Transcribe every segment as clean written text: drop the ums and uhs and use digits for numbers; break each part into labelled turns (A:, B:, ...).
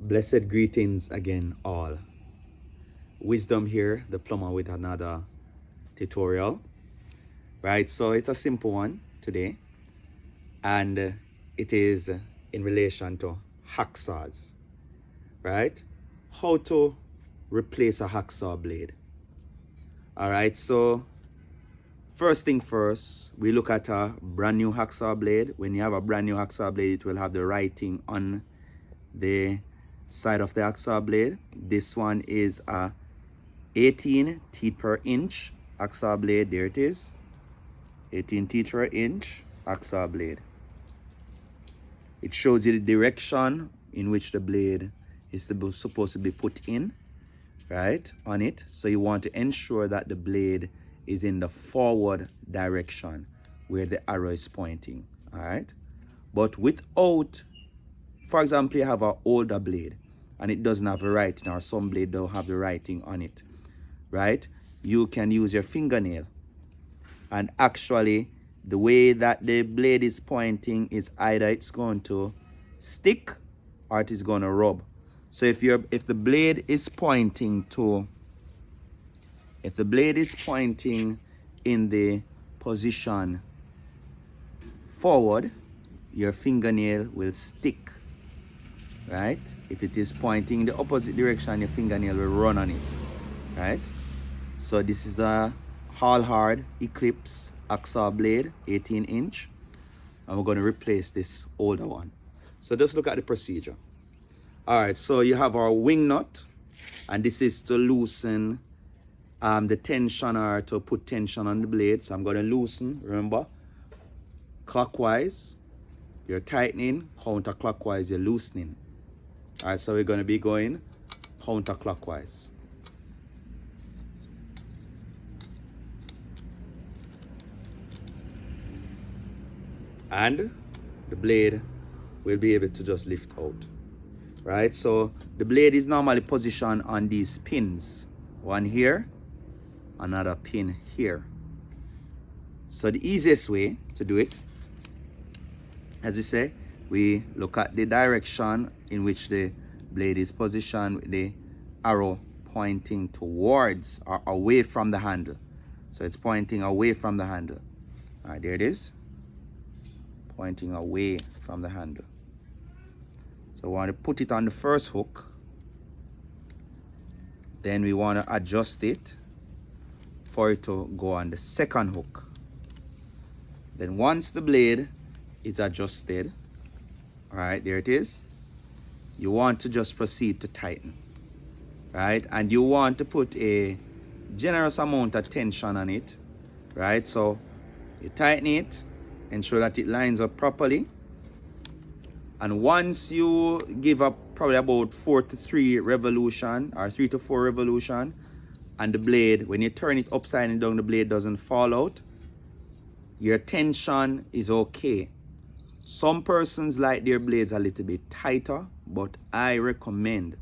A: Blessed greetings again, all. Wisdom here, the plumber, with another tutorial. Right, so it's a simple one today, and it is in relation to hacksaws. Right, how to replace a hacksaw blade. All right, so first thing first, we look at a brand new hacksaw blade. When you have a brand new hacksaw blade, it will have the writing on the side of the hacksaw blade. This one is a 18 teeth per inch hacksaw blade. There it is, 18 teeth per inch hacksaw blade. It shows you the direction in which the blade is supposed to be put in, right, on it. So you want to ensure that the blade is in the forward direction where the arrow is pointing. All right, but without, for example, you have an older blade and it doesn't have a writing, or some blade don't have the writing on it, right? You can use your fingernail, and actually the way that the blade is pointing is either it's going to stick or it is going to rub. So if the blade is pointing in the position forward, your fingernail will stick, right? If it is pointing in the opposite direction, your fingernail will run on it, right? So this is a All Hard Eclipse hacksaw blade, 18 inch, and we're going to replace this older one. So just look at the procedure. All right, so you have our wing nut, and this is to loosen the tension, or to put tension on the blade. So I'm going to loosen, remember, clockwise you're tightening, counterclockwise you're loosening. All right, so we're going to be going counterclockwise. And the blade will be able to just lift out, right? So the blade is normally positioned on these pins, one here, another pin here. So the easiest way to do it, as we say, we look at the direction in which the blade is positioned with the arrow pointing towards or away from the handle. So it's pointing away from the handle. All right, there it is, pointing away from the handle. So we want to put it on the first hook. Then we want to adjust it for it to go on the second hook. Then once the blade is adjusted, all right, there it is, you want to just proceed to tighten, right? And you want to put a generous amount of tension on it, right? So you tighten it, ensure that it lines up properly. And once you give up probably about 4 to 3 revolution, or 3 to 4 revolution, and the blade, when you turn it upside and down, the blade doesn't fall out, your tension is okay. Some persons like their blades a little bit tighter, but I recommend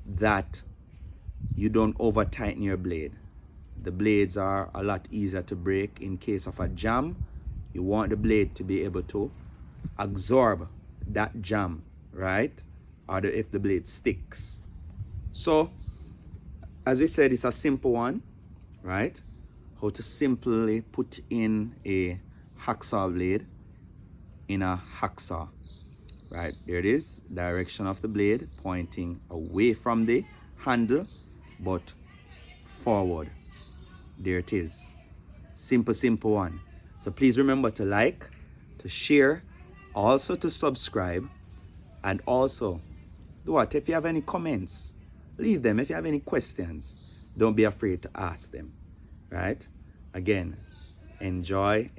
A: that you don't over tighten your blade. The blades are a lot easier to break in case of a jam. You want the blade to be able to absorb that jam, right? Or if the blade sticks. So, as we said, it's a simple one, right? How to simply put in a hacksaw blade in a hacksaw, right? There it is, direction of the blade pointing away from the handle, but forward. There it is. Simple one. So please remember to like, to share, also to subscribe, and also do what? If you have any comments, leave them. If you have any questions, don't be afraid to ask them, right? Again, enjoy.